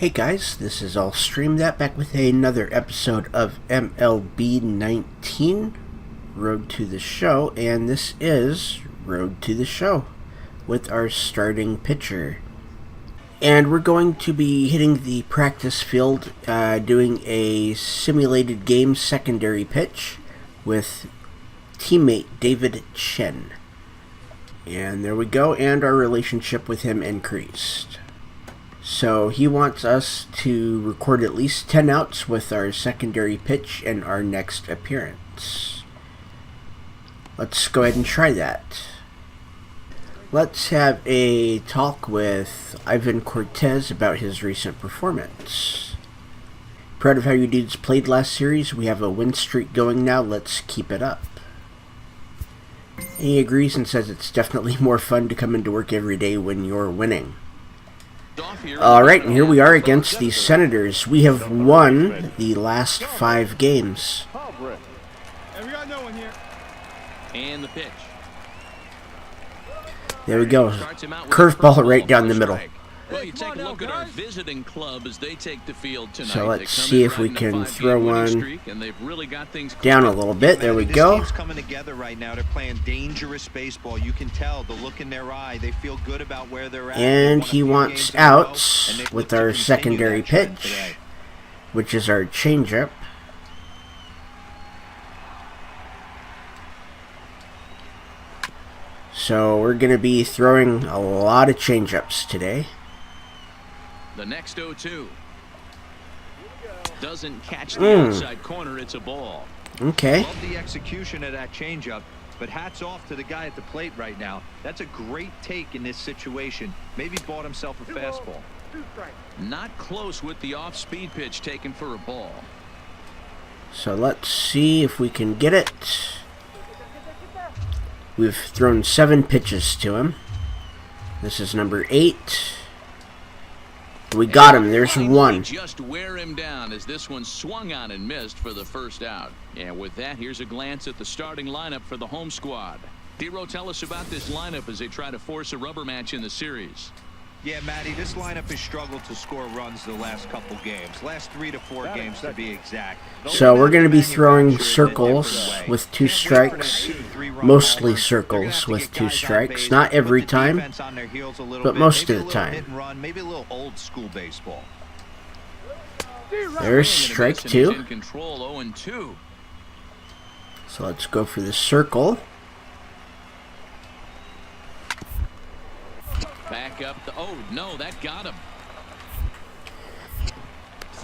Hey guys, this is All Stream That back with another episode of MLB 19, Road to the Show, and this is Road to the Show with our starting pitcher. And we're going to be hitting the practice field, doing a simulated game secondary pitch with teammate David Chen. And there we go, and our relationship with him increased. So he wants us to record at least 10 outs with our secondary pitch in our next appearance. Let's go ahead and try that. Let's have a talk with Ivan Cortez about his recent performance. Proud of how you dudes played last series. We have a win streak going now. Let's keep it up. He agrees and says it's definitely more fun to come into work every day when you're winning. Alright, and here we are against the Senators. We have won the last 5 games. And the pitch. There we go. Curveball right down the middle. Well, you take a look at our visiting club as they take the field tonight. So let's see if we can throw one down a little bit. There we go. This team's coming together right now. They're playing dangerous baseball. You can tell the look in their eye. They feel good about where they're at. And he wants outs with our secondary pitch, which is our changeup. So we're going to be throwing a lot of changeups today. The next 0-2 doesn't catch the outside corner. It's a ball. Okay. Love the execution of that changeup, but hats off to the guy at the plate right now. That's a great take in this situation. Maybe bought himself a fastball. Not close with the off-speed pitch taken for a ball. So let's see if we can get it. We've thrown 7 pitches to him. This is number 8. We got him. There's one. Just wear him down as this one swung on and missed for the first out. And with that, here's a glance at the starting lineup for the home squad. Dero, tell us about this lineup as they try to force a rubber match in the series. Yeah, Matty, this lineup has struggled to score runs the last couple games. Last 3 to 4 games to be exact. So we're going to be throwing circles with 2 strikes. Mostly circles with 2 strikes. Not every time, but most of the time. Maybe a little old school baseball. There's strike 2. In control, 0-2. So let's go for the circle. Back up. Oh, no, that got him.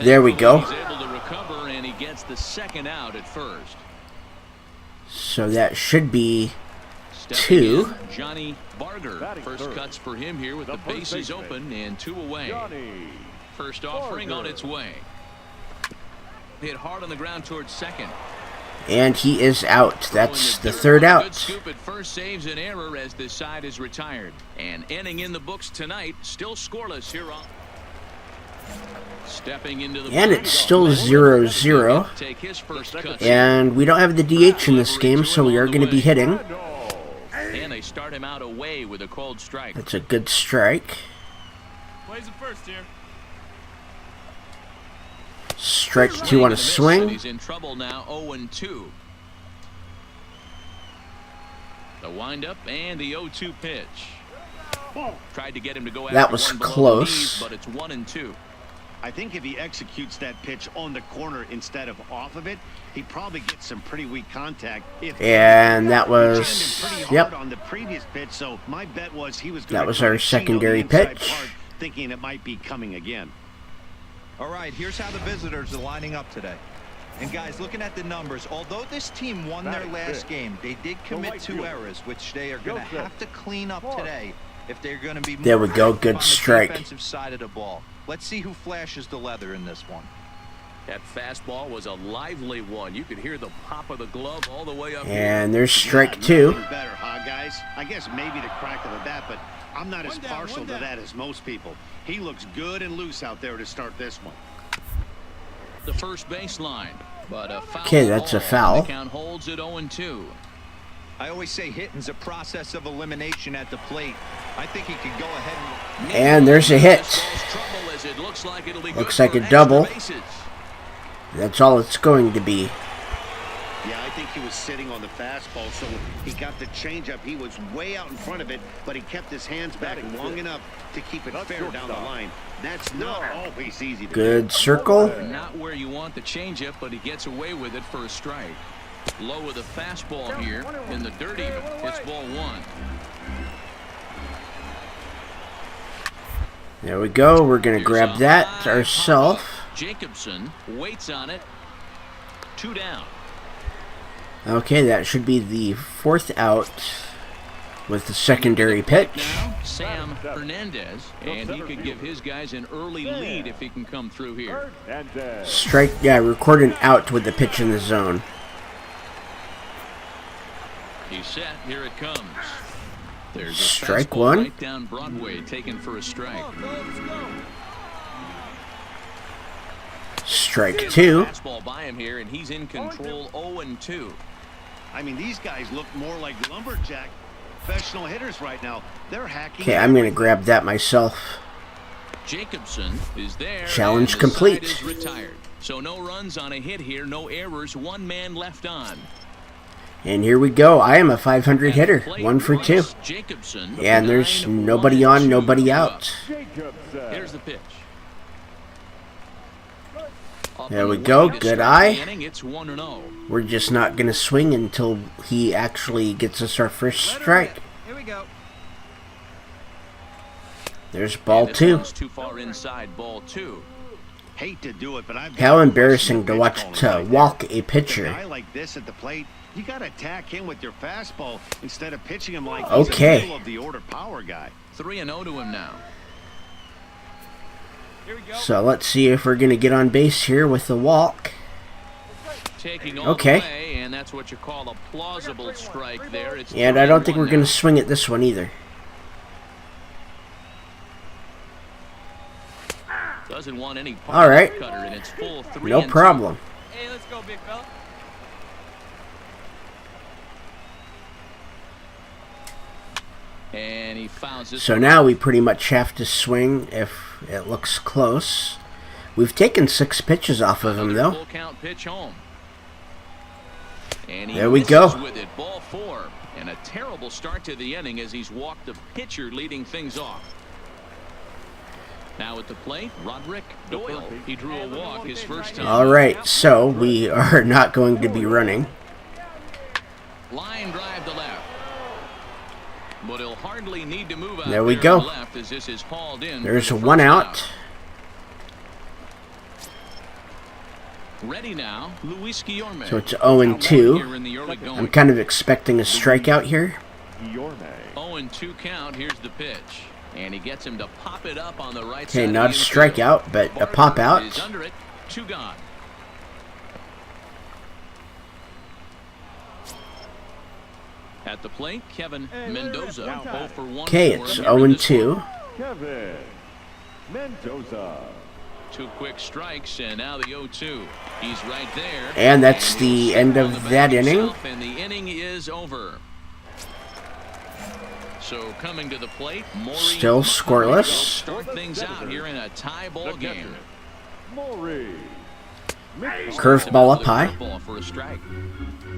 There we go. He's able to recover, and he gets the second out at first. So that should be 2. Johnny Barger. First cuts for him here with the bases open and 2 away. First offering on its way. Hit hard on the ground towards second. And he is out. That's the 3rd out. Good scoop at first, saves an error as this side is retired. And inning in the books tonight, still scoreless here on. Stepping into the and it's still 0-0. And we don't have the DH in this game, so we are going to be hitting. And they start him out away with a cold strike. That's a good strike. Plays it first here. Strike 2 on a swing. He's in trouble now, 0-2. The windup and the 0-2 pitch. Tried to get him to go after that was one below close. the knees, but it's 1-2. I think if he executes that pitch on the corner instead of off of it, he probably gets some pretty weak contact. And that was, yep. On the previous pitch, so my bet was he was. That was our secondary pitch. Thinking it might be coming again. All right, here's how the visitors are lining up today. And guys, looking at the numbers, although this team won their last game, they did commit 2 errors, which they are going to have to clean up today if they're going to be. There we go, good strike. Defensive side of the ball. Let's see who flashes the leather in this one. That fastball was a lively one. You could hear the pop of the glove all the way up. And there's strike 2. Better, huh, guys? I guess maybe the crack of the bat, but I'm not as partial to that as most people. He looks good and loose out there to start this one. The first baseline, but a foul. Okay, that's a foul. The count holds at 0-2. I always say hitting's a process of elimination at the plate. I think he could go ahead And there's a hit. Looks like a double. That's all it's going to be. Yeah, I think he was sitting on the fastball, so he got the changeup. He was way out in front of it, but he kept his hands back long enough to keep it fair down the line. That's not always easy to do. Good circle. Not where you want the changeup, but he gets away with it for a strike. Low with a fastball here in the dirt even. It's ball one. There we go. We're going to grab that ourselves. Jacobson waits on it. 2 down. Okay, that should be the 4th out with the secondary pitch. Now, Sam Hernandez, and he could give his guys an early lead if he can come through here. Strike, yeah, record an out with the pitch in the zone. He's set. Here it comes. There's a Strike fastball one. right down Broadway, taken for a strike. Strike 2. Fastball by him here, and he's in control. 0-2. I mean, these guys look more like lumberjack professional hitters right now. They're hacking. Okay, I'm going to grab that myself. Jacobson is there. Challenge and the complete. side is retired. So no runs on a hit here, no errors, 1 man left on. And here we go. I am a 500 hitter. 1 for 2. Jacobson, And there's nobody on, nobody out. Here's the pitch. There we go. Good eye. It's 1-0. We're just not going to swing until he actually gets us our first strike. Here we go. There's ball 2. Too far inside, ball 2. Hate to do it, but I've How embarrassing to watch to walk a A pitcher. guy like this at the plate, you got to attack him with your fastball instead of pitching him like Okay. he's a middle of the order power guy. 3-0 to him now. Here we go. So let's see if we're going to get on base here with the walk. Taking all Okay. the way, and that's what you call a plausible strike there. It's And I don't think 3-1 we're going now. to swing at this one either. Doesn't want any All right. cutter, and it's full 3-2. No problem. Hey, let's go, big fella. And he fouls this. So now we pretty much have to swing if it looks close. We've taken 6 pitches off of him, Another though. full count pitch home. And he There we misses go. with it, ball 4, and a terrible start to the inning as he's walked the pitcher, leading things off. Now at the plate, Roderick Doyle. He drew a walk his first time. All right, so we are not going to be running. Line drive to left. But he'll hardly need to move out There we there go. to left as this is hauled in. There's for a the 1 first out. Ready now, Luis Guillorme. So it's 0-2. Here in the early going. I'm kind of expecting a strikeout here. 0-2 count. Here's the pitch. And he gets him to pop it up on the right Okay, side. not a of the infield. strikeout, but a pop Is out. under it. 2 gone. At the plate, Kevin Mendoza. 0 for 1. Okay, for it's him here in this 0-2. one. Kevin Mendoza. 2 quick strikes, and now the 0-2. He's right there. And that's he'll the sit end on of the that bat inning. himself, and the inning is over. So coming to the plate, Maury Still McCarthy scoreless. will start things out here in a tie ball game. Maury. Curveball up high. Curveball for a strike.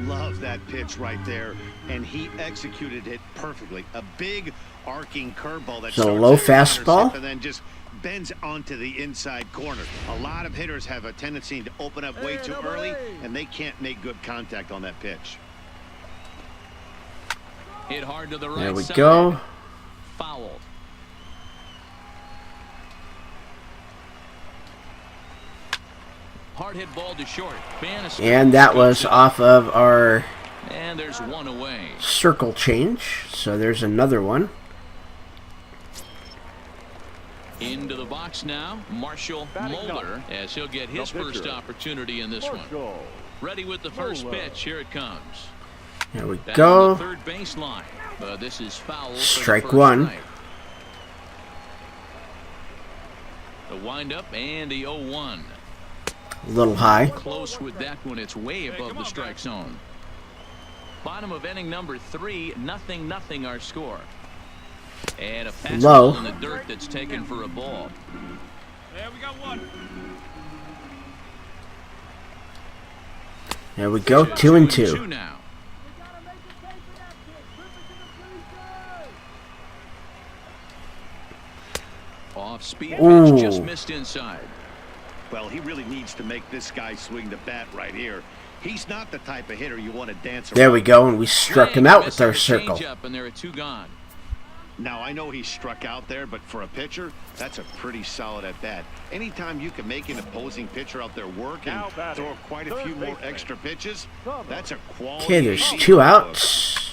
Love that pitch right there, and he executed it perfectly. A big arcing curveball that So starts low at the outer fastball? zip and then just bends onto the inside corner. A lot of hitters have a tendency to open up way too early, and they can't make good contact on that pitch. Hit hard to the right There we side. go. Fouled. Hard hit ball to short. Bannister. And that was off of our And there's 1 away. circle change. So there's another one. Into the box now, Marshall Moeller, as he'll get his first opportunity in this one. Ready with the first pitch. Here it comes. There we Down go. the third baseline. This is foul. Strike for the first 1. strike. The windup and the 0-1. A little high. Close with that one. It's way above the strike zone. Bottom of inning number 3. 0-0 our score. And a fastball Low. in the dirt that's taken for a ball. Yeah, we got one. There we go, 2-2. Now. Off speed pitch, just missed inside. Well, he really needs to make this guy swing the bat right here. He's not the type of hitter you want to dance around. There we go, and we struck him out with our circle. And there are 2 gone. Now, I know he's struck out there, but for a pitcher, that's a pretty solid at bat. Anytime you can make an opposing pitcher out there work and throw quite a few more extra pitches, that's a quality. Okay, there's 2 outs.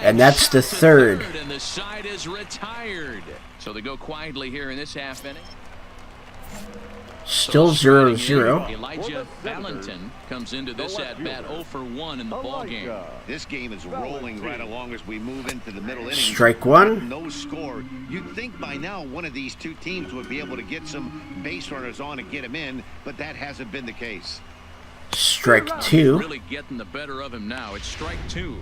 And that's the third. And the side is retired. So they go quietly here in this half inning. Still 0-0. Elijah Valentin comes into this at-bat 0 for 1 in the ball game. This game is rolling right along as we move into the middle innings. Strike 1. No score. You'd think by now one of these 2 teams would be able to get some base runners on and get him in, but that hasn't been the case. Strike 2. Really getting the better of him now. It's strike 2.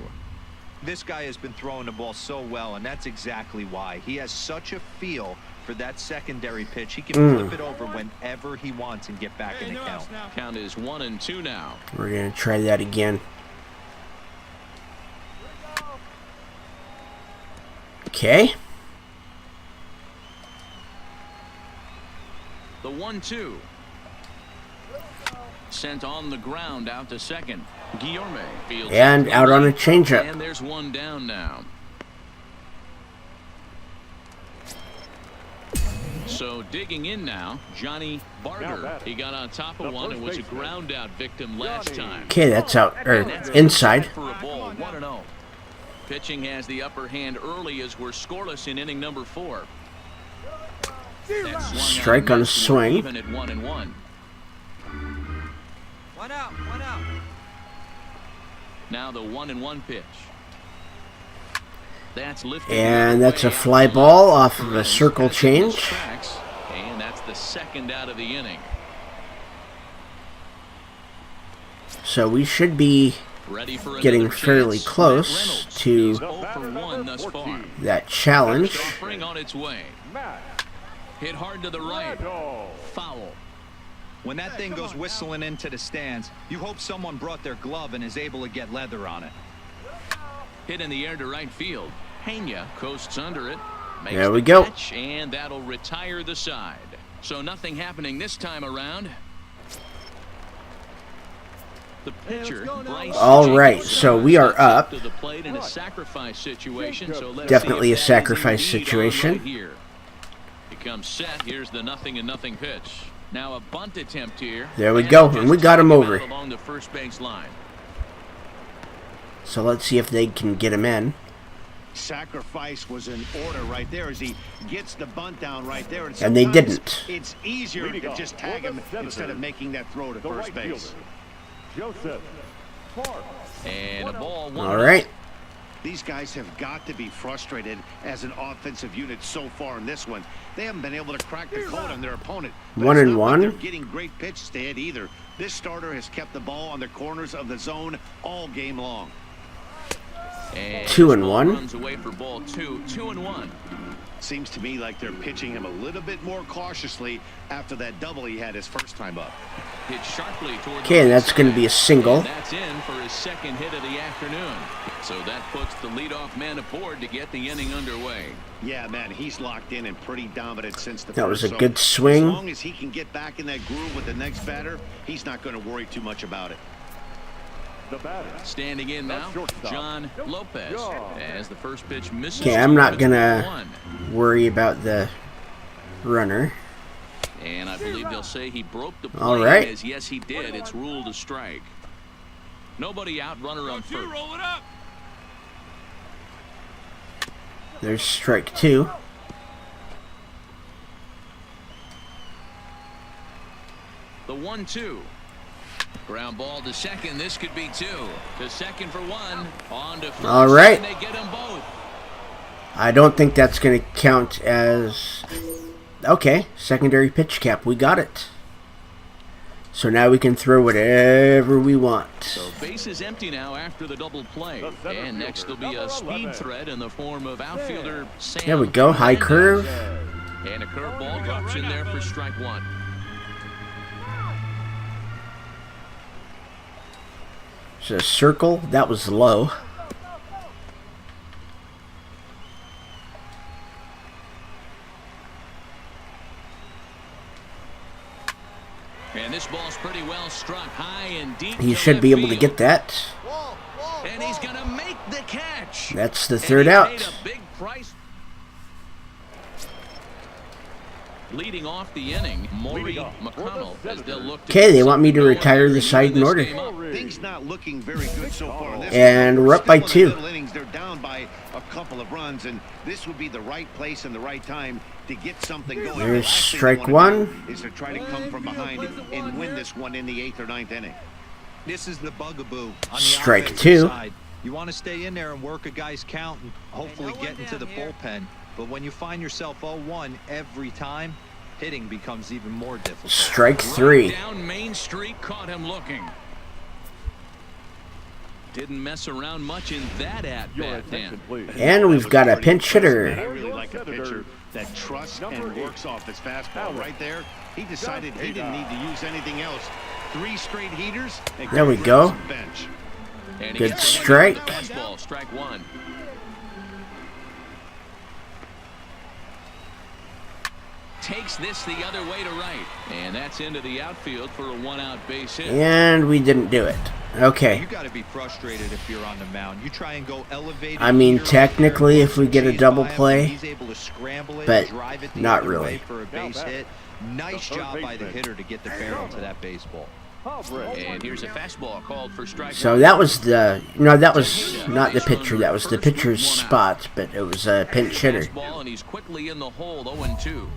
This guy has been throwing the ball so well, and that's exactly why. He has such a feel for that secondary pitch. He can flip it over whenever he wants and get back in the count. Count is 1-2 now. We're going to try that again. Okay. The 1-2. Sent on the ground out to second. Guillorme fields And out on a changeup. And there's 1 down now. So digging in now, Johnny Barger. He got on top of one and was a ground out victim last time. Okay, that's out, or inside. For a ball, 1-0. Pitching has the upper hand early as we're scoreless in inning number 4. Strike on a swing. Even at 1-1. 1 out, 1 out. Now the 1-1 pitch. That's lifted. And that's a fly ball off of a circle change. And that's the 2nd out of the inning. So we should be getting fairly close to that challenge. Spring on its way. Hit hard to the right. Foul. When that thing goes whistling into the stands, you hope someone brought their glove and is able to get leather on it. Hit in the air to right field. Pena coasts under it. There we go. Catch, and that'll retire the side. So nothing happening this time around. The pitcher, all right, so we are up. To the plate in a sacrifice situation. So let's Definitely a see if sacrifice that is situation. right here. It comes set. Here's the 0-0 pitch. Now a bunt attempt here. There we go, and we got him over. Along the first base line. So let's see if they can get him in. Sacrifice was in order right there as he gets the bunt down right there. And they didn't. It's easier to just tag him instead of making that throw to first base. And a ball. All right. These guys have got to be frustrated as an offensive unit so far in this one. They haven't been able to crack the code on their opponent. 1-1. They're getting great pitches to hit either. This starter has kept the ball on the corners of the zone all game long. And 2-1. runs away for ball 2. 2-1. Seems to me like they're pitching him a little bit more cautiously after that double he had his first time up. Hit sharply toward Okay, and that's going to be a single. And that's in for his 2nd hit of the afternoon. So that puts the leadoff man aboard to get the inning underway. Yeah, man, he's locked in and pretty dominant since the That was first. a good swing. As long as he can get back in that groove with the next batter, he's not going to worry too much about it. Standing in now, John Lopez, as the first pitch misses. Okay, I'm not going to worry about the runner. And I believe they'll say he broke the play. All right. As yes, he did. It's ruled a strike. Nobody out, runner on first. Roll it up. There's strike 2. The 1-2. Ground ball to second. This could be 2. To second for 1. On to first. All right. And they get them both. I don't think that's going to count as... Okay, secondary pitch cap. We got it. So now we can throw whatever we want. So base is empty now after the double play. And next there'll be a speed threat in the form of outfielder Sam. There we go. High curve. And a curveball drops in there for strike one. It's a circle. That was low. And this ball's pretty well struck high and deep. He should be able to get that. And he's going to make the catch. That's the third out. Paid a big price. Leading off the inning, Maury McConnell, as they'll look to. Okay, they want me to retire the side in order. Things not looking very good so far. And we're up by 2. They're down by a couple of runs, and this would be the right place and the right time to get something going. There's strike one. Is to try to come from behind and win this one in the 8th or 9th inning. This is the bugaboo on the Strike offensive 2. side. You want to stay in there and work a guy's count and hopefully get into the bullpen. But when you find yourself 0-1 every time, hitting becomes even more difficult. Strike 3. Down Main Street, caught him looking. Didn't mess around much in that at-bat, Dan. And we've got a pinch hitter. I really like a pitcher that trusts and works off his fastball right there. He decided he didn't need to use anything else. 3 straight heaters. There we go. Bench. And he Good gets away strike. with the fastball, strike 1. Takes this the other way to right. And that's into the outfield for a 1-out base hit. And we didn't do it. Okay. You got to be frustrated if you're on the mound. You try and go elevated. I mean, here, technically, if we get a chase double by him, play, he's able to scramble it, but drive it the not other really. way for a base hit. Nice job by the hitter to get the barrel to that baseball. And here's a fastball called for strike. So that was the, no, that was not the pitcher. That was the pitcher's spot, but it was a pinch hitter. Fastball, and he's quickly in the hole, 0-2.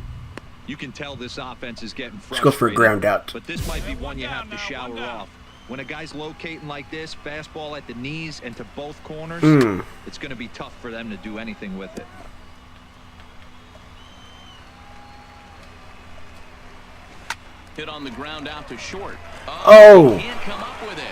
You can tell this offense is getting frustrated. Let's go for a ground out. But this might be one you have to shower off. When a guy's locating like this, fastball at the knees and to both corners, it's going to be tough for them to do anything with it. Hit on the ground out to short. Oh. Can't come up with it.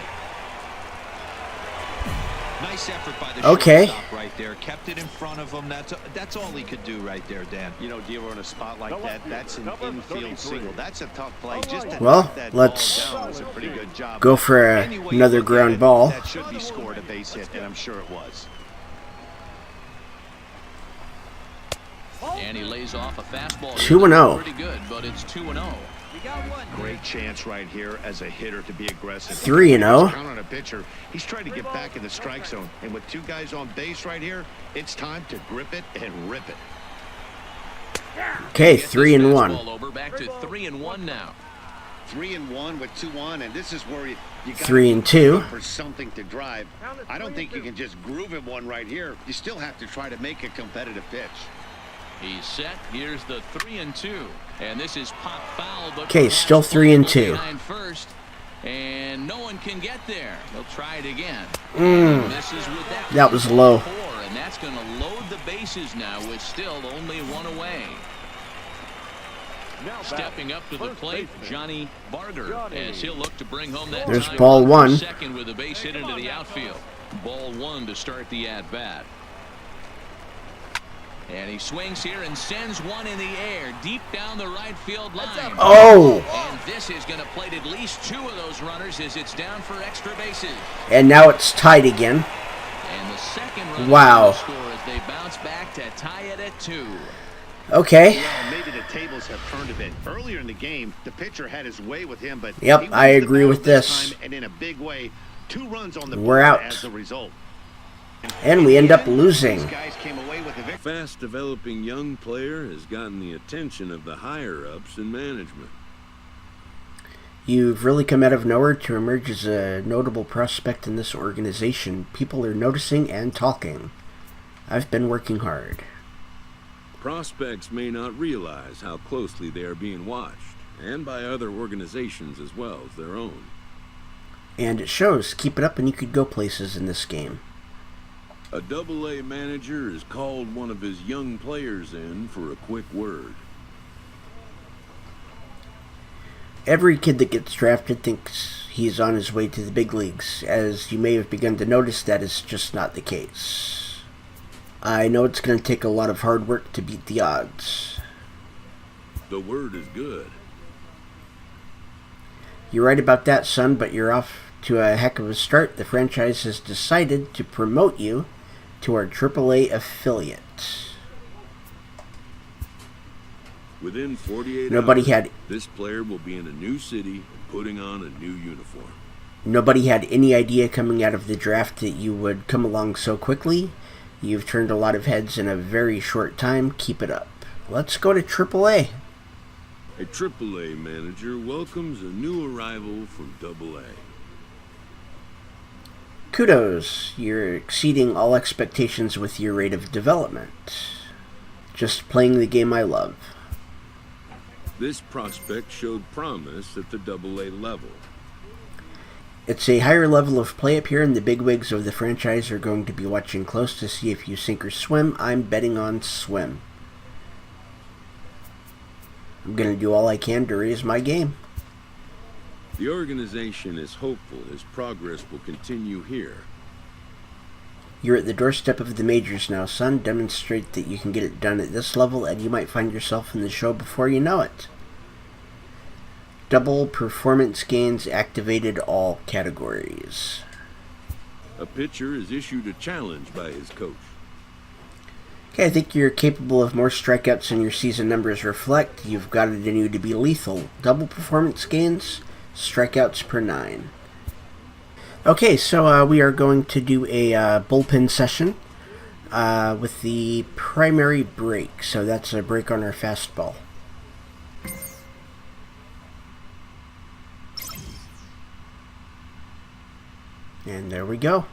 Nice effort by the shortstop right there. Kept it in front of him. That's all he could do right there, Dan. You know, Dealer in a spot like that, that's an infield single. That's a tough play. Just to Well, knock that let's ball down was a pretty good job. go for Anyway you another look at ground it, ball. That should be scored a base hit, and I'm sure it was. And he lays off a fastball. 2-0. Pretty good, but it's 2-0. Great chance right here as a hitter to be aggressive. 3-0. Count on a pitcher. He's trying to get back in the strike zone, and with 2 guys on base right here, it's time to grip it and rip it. Okay, Gets this 3-1. fastball over, back to 3-1 now. 3-1 with 2 on, and this is where you got 3-2. for something to drive. I don't think you can just groove him one right here. You still have to try to make a competitive pitch. He's set. Here's the 3-2. And this is pop foul. But Okay, still 3-2. behind first, and no one can get there. They'll try it again. This is with That was low. 4, and that's going to load the bases now with still only 1 away. Stepping up to the plate, Johnny Barger, as he'll look to bring home that There's tying ball run for 1. second with a base hit into the outfield. Ball 1 to start the at-bat. And he swings here and sends one in the air deep down the right field line. Oh! And this is going to plate at least 2 of those runners as it's down for extra bases. And now it's tied again. And the second run Wow. score as they bounce back to tie it at 2. Okay. Well, maybe the tables have turned a bit. Earlier in the game, the pitcher had his way with him, but Yep, he I wins the agree battle with this. time, and in a big way, 2 runs on the We're board out. as a result. And we end up losing. These guys came away with a victory. Fast developing young player has gotten the attention of the higher ups in management. You've really come out of nowhere to emerge as a notable prospect in this organization. People are noticing and talking. I've been working hard. Prospects may not realize how closely they are being watched, and by other organizations as well as their own. And it shows. Keep it up and you could go places in this game. A Double-A manager has called one of his young players in for a quick word. Every kid that gets drafted thinks he's on his way to the big leagues, as you may have begun to notice that is just not the case. I know it's going to take a lot of hard work to beat the odds. The word is good. You're right about that, son, but you're off to a heck of a start. The franchise has decided to promote you to our AAA affiliate. Within 48 Nobody hours, had this player will be in a new city, putting on a new uniform. Nobody had any idea coming out of the draft that you would come along so quickly. You've turned a lot of heads in a very short time. Keep it up. Let's go to AAA. A AAA manager welcomes a new arrival from AA. Kudos. You're exceeding all expectations with your rate of development. Just playing the game I love. This prospect showed promise at the AA level. It's a higher level of play up here, and the bigwigs of the franchise are going to be watching close to see if you sink or swim. I'm betting on swim. I'm going to do all I can to raise my game. The organization is hopeful his progress will continue here. You're at the doorstep of the majors now, son. Demonstrate that you can get it done at this level, and you might find yourself in the show before you know it. Double performance gains activated all categories. A pitcher is issued a challenge by his coach. Okay, I think you're capable of more strikeouts than your season numbers reflect. You've got it in you to be lethal. Double performance gains, strikeouts per 9. Okay, so we are going to do a bullpen session with the primary break. So that's a break on our fastball. And there we go.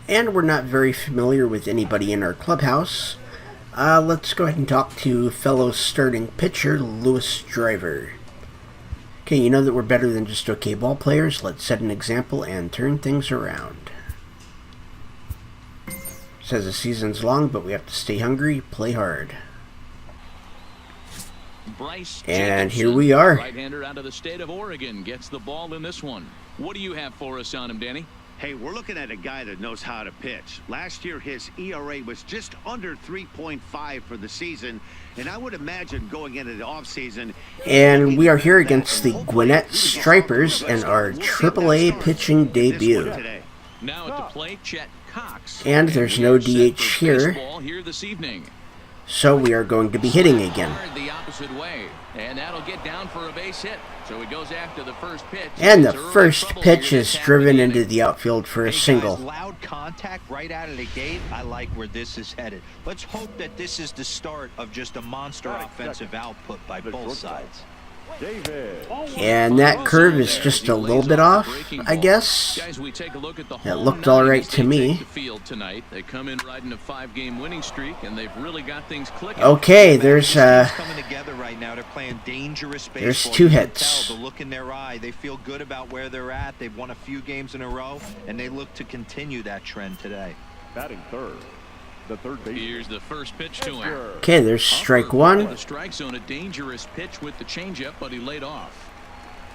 And we're not very familiar with anybody in our clubhouse. Let's go ahead and talk to fellow starting pitcher Lewis Driver. Okay, you know that we're better than just okay ball players. Let's set an example and turn things around. Says the season's long, but we have to stay hungry, play hard. Bryce and Jacobson, here we are. Right-hander out of the state of Oregon, gets the ball in this one. What do you have for us on him, Danny? Hey, we're looking at a guy that knows how to pitch. Last year, his ERA was just under 3.5 for the season, and I would imagine going into the offseason. And we are here against the Gwinnet Stripers and our AAA pitching debut. Now at the plate, Chet Cox. And there's no DH here. Here this evening. So we are going to be hitting again. The opposite way, and that'll get down for a base hit. So he goes after the first pitch. And the first pitch is driven into the outfield for a single. Loud contact right out of the gate. I like where this is headed. Let's hope that this is the start of just a monster offensive output by both sides. And that curve is just a little bit off, I guess. It looked all right to me. They come in riding a 5-game winning streak, and they've really got things clicking. Okay, there's coming together right now. They're playing dangerous baseball. There's 2 hits. The look in their eye, they feel good about where they're at. They've won a few games in a row, and they look to continue that trend today. Batting third. The third base. Here's the first pitch to him. Okay, there's strike 1. The strike zone, a dangerous pitch with the changeup, but he laid off.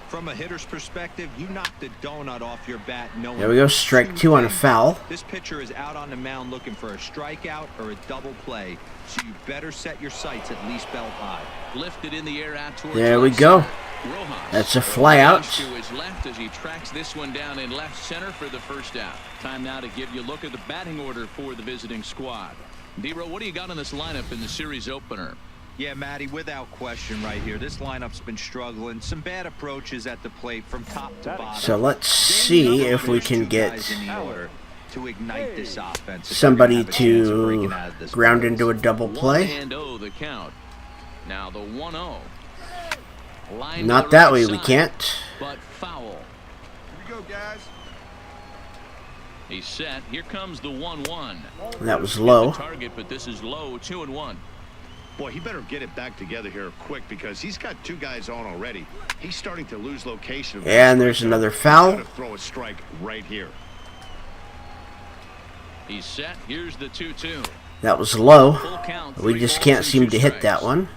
From a hitter's perspective, you knocked the donut off your bat. There we go, strike 2 on a foul. This pitcher is out on the mound looking for a strikeout or a double play, so you better set your sights at least belt high. Lifted in the air out towards there we go. That's a fly out. To his left as he tracks this one down in left center for the first out. Time now to give you a look at the batting order for the visiting squad. D-Row, what do you got in this lineup in the series opener? Yeah, Matty, without question right here. This lineup's been struggling. Some bad approaches at the plate from top to bottom. So let's see if we can get to ignite this offense. Somebody to ground into a double play. 1-0 the count. Now the 1-0. Not that way, we can't. But foul. Here we go, guys. He's set. Here comes the 1-1. That was low. Target, but this is low. 2-1. Boy, he better get it back together here quick because he's got 2 guys on already. He's starting to lose location. And there's another foul. Throw a strike right here. He's set. Here's the 2-2. That was low. We just can't seem to hit that one.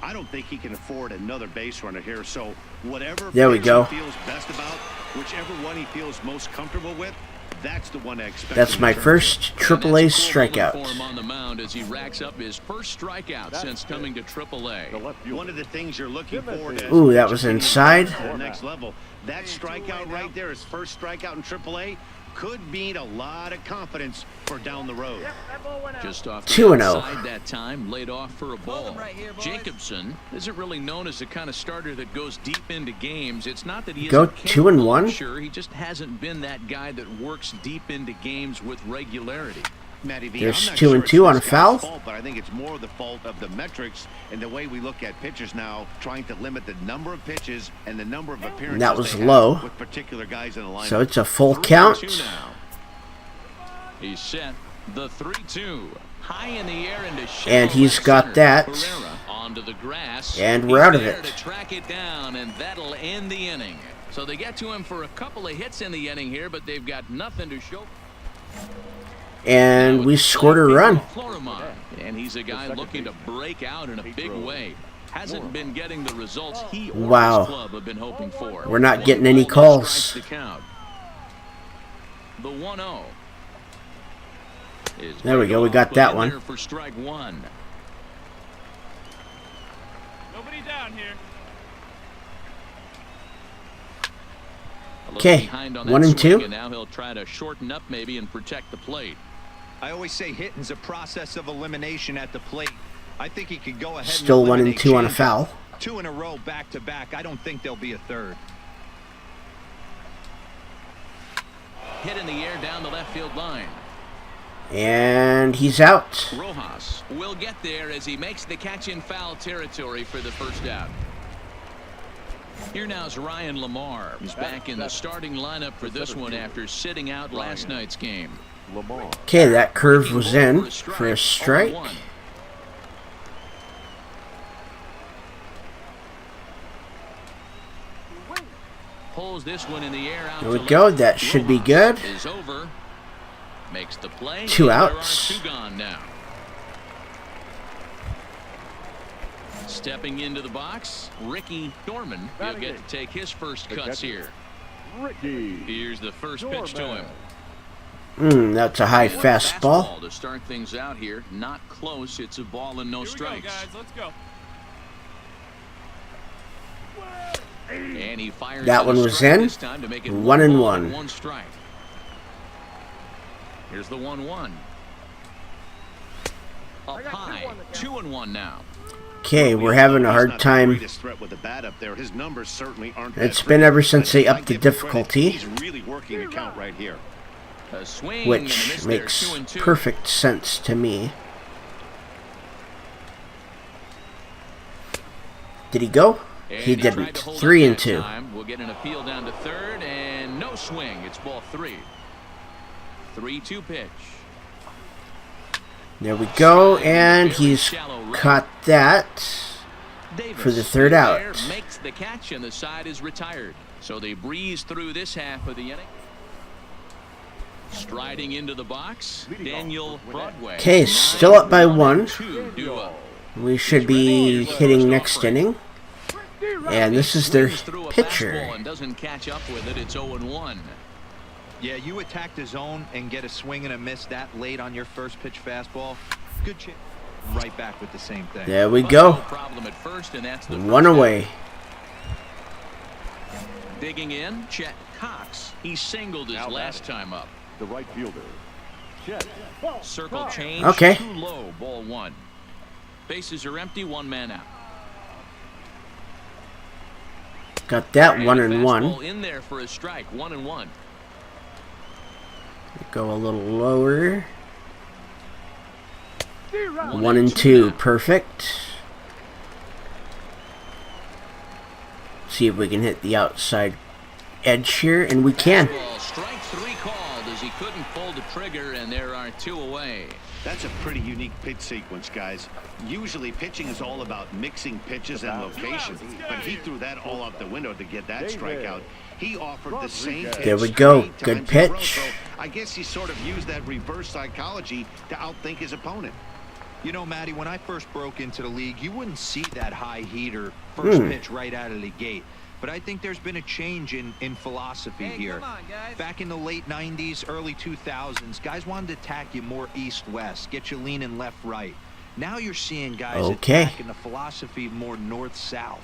I don't think he can afford another base runner here. So whatever there we go. he feels best about, whichever one he feels most comfortable with, that's the one I expect. That's my first AAA strikeout. On the mound as he racks up his first strikeout since coming to AAA. One of the things you're looking for. Ooh, that was inside. Next level. That strikeout right there, his first strikeout in AAA, could mean a lot of confidence for down the road. Just off 2-0 outside that time, laid off for a ball. Right here, Jacobson isn't really known as the kind of starter that goes deep into games. It's not that he go isn't 2-1. Sure, he just hasn't been that guy that works deep into games with regularity. Matty V, There's I'm not 2 sure and it's 2 on a this guy's foul. fault, but I think it's more the fault of the metrics and the way we look at pitchers now, trying to limit the number of pitches and the number of appearances. That was they have low. with particular guys in the lineup. So it's a full count. 3-2 now. He's set the 3-2 high in the air into And he's got that. Pereira onto the grass. And we're out of it. To track it down, and that'll end the inning. So they get to him for a couple of hits in the inning here, but they've got nothing to show. And we scored a run. And he's a guy looking to break out in a big way. Hasn't been getting the results he or Wow. his club have been hoping for. We're not getting any calls. The 1-0. There we go. We got that one. For strike one. Nobody down here. Okay, 1 and 2. And now he'll try to shorten up maybe and protect the plate. I always say hitting's a process of elimination at the plate. I think he could go ahead. Still and 1 and eliminate 2 on a changeup. foul. 2 in a row back to back. I don't think there'll be a third. Hit in the air down the left field line. And he's out. Rojas will get there as he makes the catch in foul territory for the first out. Here now is Ryan Lamar. He's back in the starting lineup for this one after sitting out last night's game. Okay, that curve was in for a strike. Pulls this one in the air out. There we go. That should be good. Is over. Makes the play. 2 There are outs. 2 gone now. Stepping into the box, Ricky Dorman. He'll get to take his first cuts here. Here's the first pitch to him. That's a high fastball. To start things out here, not close. It's a ball and no strikes. Guys, let's go. And he fires That one was in. this time to make it 1 and 1. 1 strike. Here's the 1-1. Up high, 2-1 now. Okay, we're having a hard time. It's been ever since they upped the difficulty, He's really working the count right here. A swing which and a miss there, makes 2-2. perfect sense to me. Did he go? And He tried didn't. to hold 3 up and that 2. time. We'll get an appeal down to third, and no swing. It's ball 3. 3-2 pitch. There we go, and he's caught that for the third out. Makes the catch, and the side is retired. So they breeze through this half of the inning. Striding into the box, Daniel Broadway. Okay, still up by 1. 2 duo. We should be hitting next inning. And this is their Swings through a pitcher. fastball and doesn't catch up with it. It's 0-1. Yeah, you attack the zone and get a swing and a miss that late on your first pitch fastball. Good chance. Right back with the same thing. There we But go. no problem at first, and that's the 1 first away. out. Digging in, Chet Cox. He singled his last time up. The right fielder. Chet. Circle change. Okay. Too low. Ball 1. Bases are empty. 1 man out. Got that And 1 a and fastball 1. in there for a strike. 1-1. Go a little lower. 1 and 2. Perfect. See if we can hit the outside edge here, and we can. Fastball, strike 3 called as he couldn't pull the trigger, and there are 2 away. That's a pretty unique pitch sequence, guys. Usually pitching is all about mixing pitches and location, but he threw that all out the window to get that strikeout. He offered the same pitch. There we go. 3 Good times in a row, pitch. so I guess he sort of used that reverse psychology to outthink his opponent. You know, Matty, when I first broke into the league, you wouldn't see that high heater first pitch right out of the gate. But I think there's been a change in philosophy here. Come on, guys. Back in the late 90s, early 2000s, guys wanted to attack you more east-west, get you leaning left-right. Now you're seeing guys attacking the philosophy more north-south.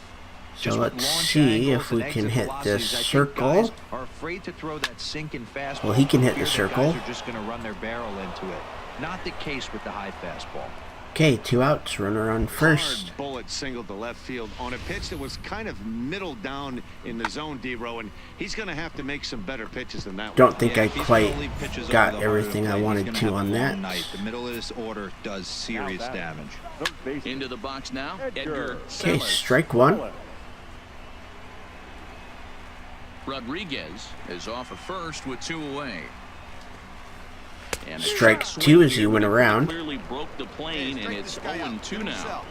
So let's see if we can hit this circle. Are afraid to throw that sinking fastball. Well, he can hit the circle. Guys are just going to run their barrel into it. Not the case with the high fastball. Okay, 2 outs, runner on first. Hard bullet single to left field on a pitch that was kind of middle down in the zone, D-Row, and he's going to have to make some better pitches than that. Don't think I quite got everything I wanted to on that. The middle of this order does serious damage. Into the box now, Edgar Okay, Sellers. strike 1. Rodriguez is off at first with 2 away. And Strike 2 as he went around. Clearly broke the plane, and it's 0-2 now.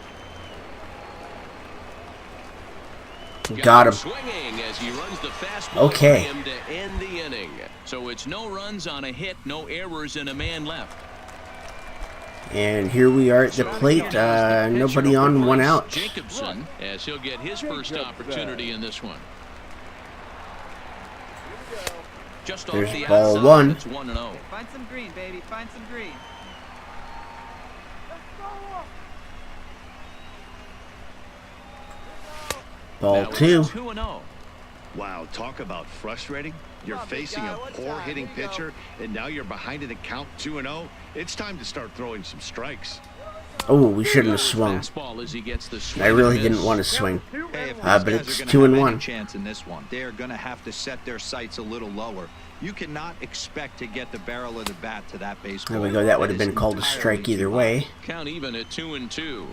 Got him. Swinging as he runs the fastball Okay. by him to end the inning. So it's no runs on a hit, no errors, and a man left. And here we are at the plate. Nobody on, 1 out. Jacobson, as he'll get his first opportunity in this one. Just off There's the ball outside, 1. It's 1-0. Find some green, baby. Find some green. Ball Now it's 2. 2-0. Wow, talk about frustrating. You're facing a poor hitting pitcher, and now you're behind in the count 2-0. It's time to start throwing some strikes. Oh, we shouldn't have swung. Fastball as he gets the swing I really and miss. didn't want to swing. Hey, if But these it's guys are 2 gonna and have 1. any chance in this one, they're going to have to set their sights a little lower. You cannot expect to get the barrel of the bat to that baseball. There we go. That would have been is called a strike entirely either too way. high. Count even at 2-2.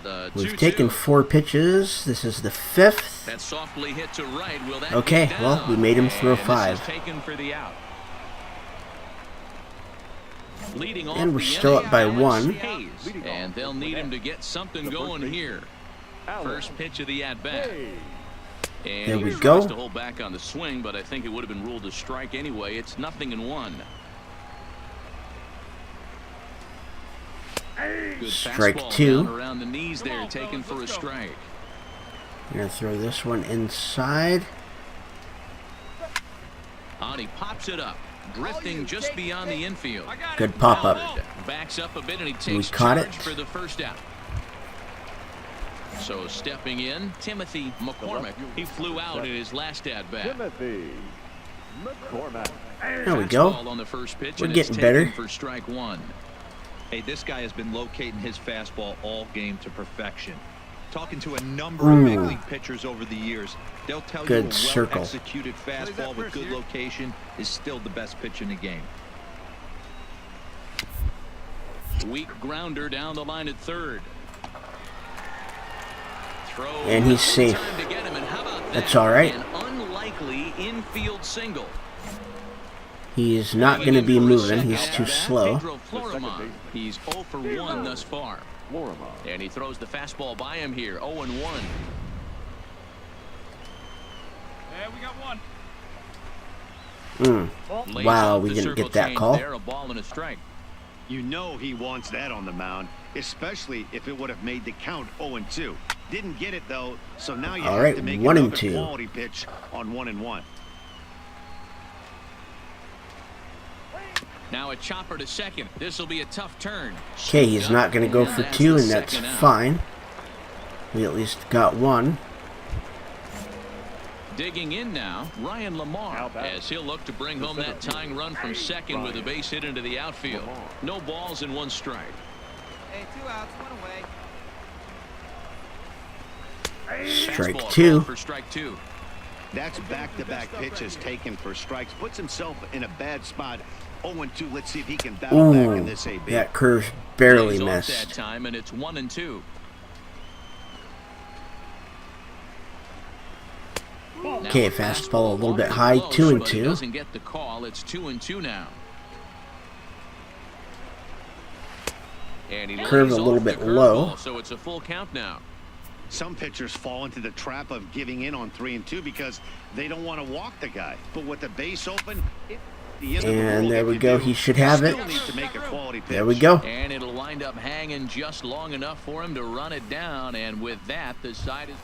The We've 2-2. taken 4 pitches. This is the 5th. That softly hit to right. Will that Okay, get well, down? we made him throw And 5. This is taken for the out. Leading off And we're the still inning, up by Alex 1. Hayes. And they'll need him to get something going here. First pitch of the at-bat. And There he we tries go. to hold back on the swing, but I think it would have been ruled a strike anyway. It's 0-1. Good Strike fastball 2. down around the knees there, taken for a strike. Gonna throw this one inside. On he pops it up, drifting just beyond the infield. Good pop up. Backs up a bit and he takes caught charge it. for the first out. So stepping in, Timothy McCormick. He flew out in his last at bat. Timothy McCormick. There we go. Fastball on the first pitch, We're and it's getting taken better. for strike 1. Hey, this guy has been locating his fastball all game to perfection. Talking to a number of big league pitchers over the years, they'll tell Good you a circle. well-executed fastball with good location is still the best pitch in the game. Weak grounder down the line at third. Throw And he's safe. time to get him, and how about That's that? all right. An unlikely infield single. He's not going to be moving. He's too slow. Pedro Florimon. He's 0 for 1 thus far. Lorimer. And he throws the fastball by him here, 0-1. Yeah, we got one. Lays Wow, off we the didn't circle get that change call. There, a ball and a strike. You know he wants that on the mound, especially if it would have made the count 0-2. Didn't get it, though, so now you All have right, to make 1 and another 2. quality pitch on 1-1. Now a chopper to second. This will be a tough turn. Okay, he's not going to go for 2, and that's second out. fine. We at least got 1. Digging in now, Ryan Lamar, as he'll look to bring home that tying run from second with a base hit into the outfield. No balls and 1 strike. Hey, 2 outs, 1 away. Strike Fastball 2. called for strike 2. That's back-to-back pitches taken for strikes. Puts himself in a bad spot. 0-2. Let's see if he can battle back in Ooh, this AB. that curve barely Lays off missed. that time, and it's 1-2. Okay, fastball a little bit high, Close, 2 and but he 2. Doesn't get the call. It's 2-2 now. And he Curve lays a little off the bit low. curveball, so it's a full count now. Some pitchers fall into the trap of giving in on 3-2 because they don't want to walk the guy. But with the base open, And there we go. He should have it. Still need to make a quality pitch. There we go. And it'll wind up hanging just long enough for him to run it down. And with that, the side is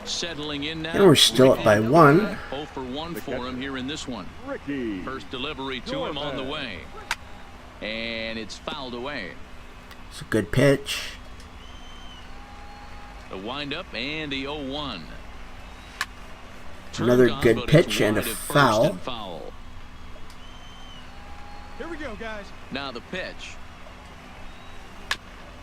settling in now. And we're still up by 1. 0 for 1 for him here in this one. First delivery to him on the way. And it's fouled away. It's a good pitch. The windup and the 0-1. Another Turned on, good but it's pitch and a wide at first foul. and foul. Here we go, guys. Now the pitch.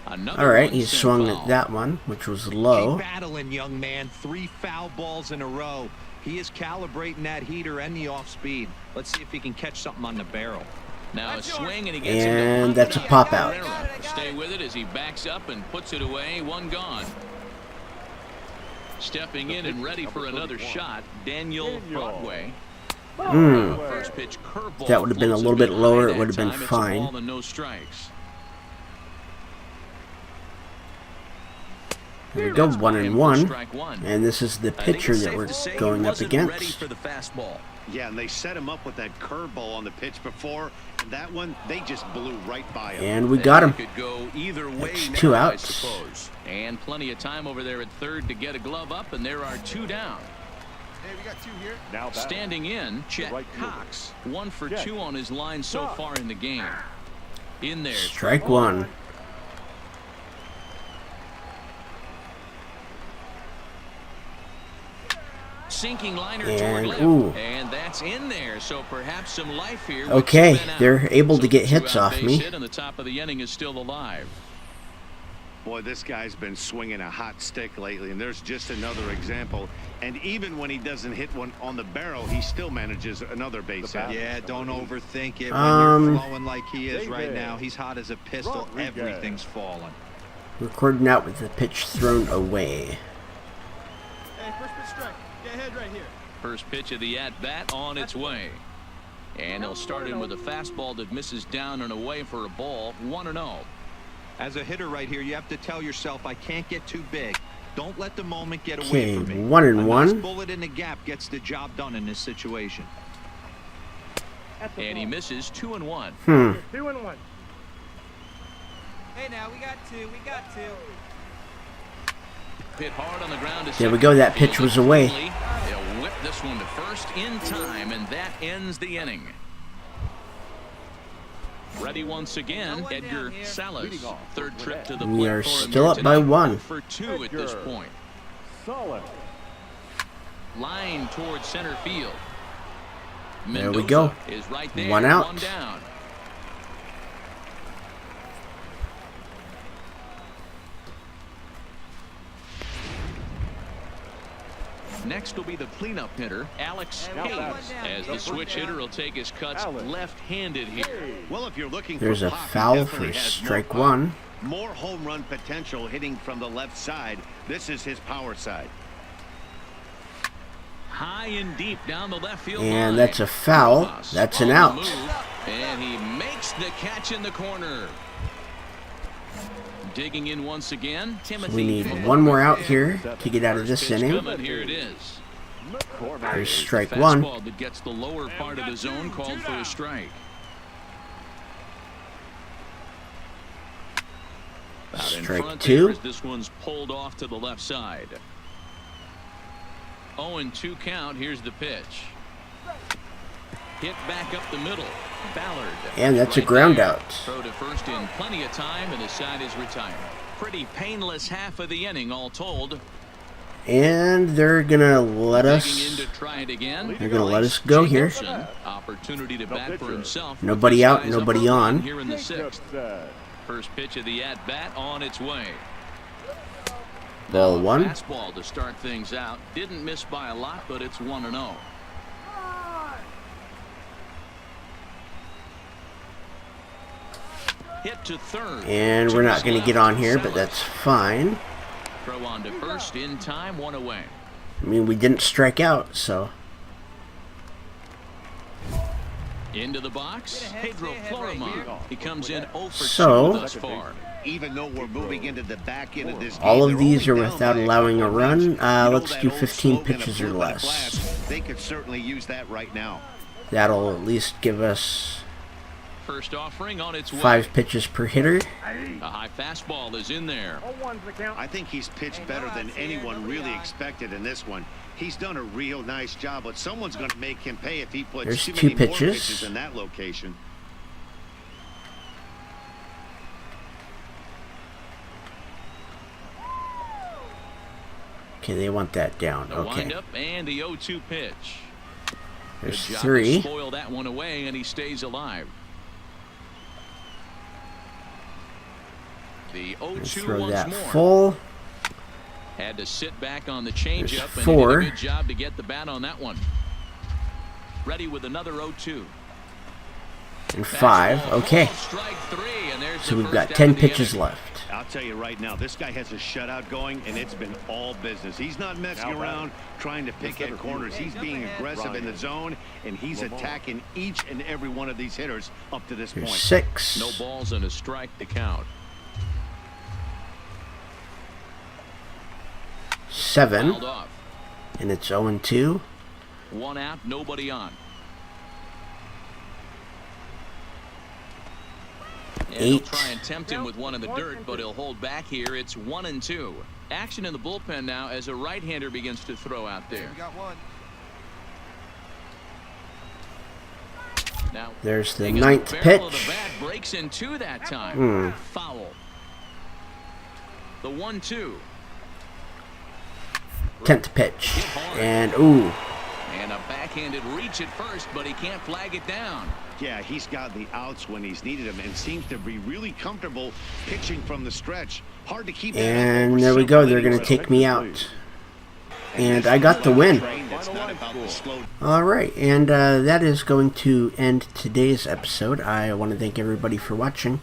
Another All right, one he sent swung foul. at that one, which was low. Keep battling, young man. 3 foul balls in a row. He is calibrating that heater and the off speed. Let's see if he can catch something on the barrel. Now a swing and he gets And him to that's a pop out. Stay with it as he backs up and puts it away. 1 gone. Stepping in and ready for another shot, Daniel Broadway. First pitch curveball. That would have been a floats little bit behind lower. that It would have been time. It's a fine. ball and no strikes. There we go, 1-1. Strike one. And this is the pitcher that we're going up Ready against. for the fastball. Yeah, and they set him up with that curveball on the pitch before. And that one, they just blew right by him. And we got him. Could go either way That's now, 2 I outs. suppose. And plenty of time over there at third to get a glove up, and there are 2 down. Hey, we got 2 here. Now batting. Standing in, Chet right fielder. Cox. 1 for Check. 2 on his line so far in the game. In there. Strike 1. Sinking liner And, toward left. ooh. And that's in there, so perhaps some life here. with Okay, 2 men out. they're able to get So hits 2 out off base me. hit, and the top of the inning is still alive. Boy, this guy's been swinging a hot stick lately, and there's just another example. And even when he doesn't hit one on the barrel, he still manages another base hit. Yeah, don't overthink it. When you're flowing like he is David. right now, he's hot as a pistol. Rodriguez. Everything's falling. Recording out with the pitch thrown away. Hey, first pitch strike. Get ahead right here. First pitch of the at-bat on its way. And he'll start in with a fastball that misses down and away for a ball. 1-0. As a hitter right here, you have to tell yourself, I can't get too big. Don't let the moment get away Okay, from me. 1-1. A nice bullet in the gap gets the job done in this situation. And he misses 2-1. 2-1. Hey, now we got 2. We got 2. Hit hard on the ground to There we second. go, that pitch was away. They'll whip this one to first in time, and that ends the inning. Ready once again, No one Edgar down here. Salas. Leading off, Third trip to the We plate are for him still here up by tonight. 1. 0 for 2 at this Edgar. point. Solid. Line towards center field. There we Mendoza go. Is right there. 1 out. 1 down. Next will be the cleanup hitter, Alex Hey, we got Hayes, 1 down as here. the switch hitter will take his cuts Alex. left-handed here. Well, if you're looking There's for a pop, he foul definitely for has more strike pop. 1. More home run potential hitting from the left side. This is his power side. High and deep down the left field And line. that's a foul. Rojas That's on an the out. move, and he makes the catch in the corner. Digging in once again, Timothy. We need 1 more out here to get out of this Pitch inning. coming, here it is. There's strike 1. Fastball that gets the lower part of the zone called for a strike. Out in Strike front 2. there as this one's pulled off to the left side. 0-2 count. Here's the pitch. Hit back up the middle. Ballard. And that's a right ground there. out. Throw to first in plenty of time, and his side is retired. Pretty painless half of the inning, all told. And they're gonna let Digging in us. to try it again. They're gonna let us go here. Jacobson, opportunity to bat for pitcher. himself. Nobody with out, these guys nobody up on. early Here in the 6th. Jacobson. First pitch of the at-bat on its way. Ball 1. Fastball to start things out. Didn't miss by a lot, but it's 1-0. Hit to third. And we're not gonna get on here, but that's fine. Throw on to first in time, 1 away. I mean, we didn't strike out, so. Into the box, Get ahead, Pedro stay ahead right Floriman. here. He comes in 0 for 2 So- thus far. Even though we're moving into the back end of this game, All of they're these only are down without by a allowing couple a of runs. run. You know Let's that do old 15 slogan, pitches "A or foot by less. glass"? They could certainly use that right now. That'll at least give us First offering on its way. 5 pitches per hitter. A high fastball is in there. 0-1's the count. I think he's pitched better than anyone really expected in this one. He's done a real nice job, but someone's going to make him pay if he puts There's too 2 many more pitches. pitches in that location. Okay, they want that down. The Okay. windup and the 0-2 pitch. There's Good job 3. to spoil that one away, and he stays alive. The 0-2 Throw once that more. full. Had to sit back on the changeup, and he did 4. a good job to get the bat on that one. Ready with another 0-2. And 5. Fastball, Okay. ball, strike 3, and there's So the we've first got out 10 of the pitches inning. left. I'll tell you right now, this guy has a shutout going, and it's been all business. He's not messing around trying to pick at corners. He's being aggressive in the zone, and he's attacking each and every one of these hitters up to this Here's point. 6. No balls and a strike to count. 7. Fouled off. And it's 0-2. 1 out, nobody on. And he'll 8. try and tempt him with one in the dirt, but he'll hold back here. It's 1-2. Action in the bullpen now as a right-hander begins to throw out there. We got one. Now There's the taking 9th barrel of pitch. the bat, breaks into that time. Foul. The 1-2. 10th pitch. And, ooh. And a backhanded reach at first, but he can't flag it down. Yeah, he's got the outs when he's needed them and seems to be really comfortable pitching from the stretch. Hard to keep that up And over there we go. They're several going to innings. take me out. And I got the win. That's not about the slow. Alright, and that is going to end today's episode. I want to thank everybody for watching.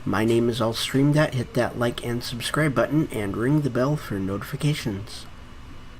My name is RttS. Hit that like and subscribe button and ring the bell for notifications.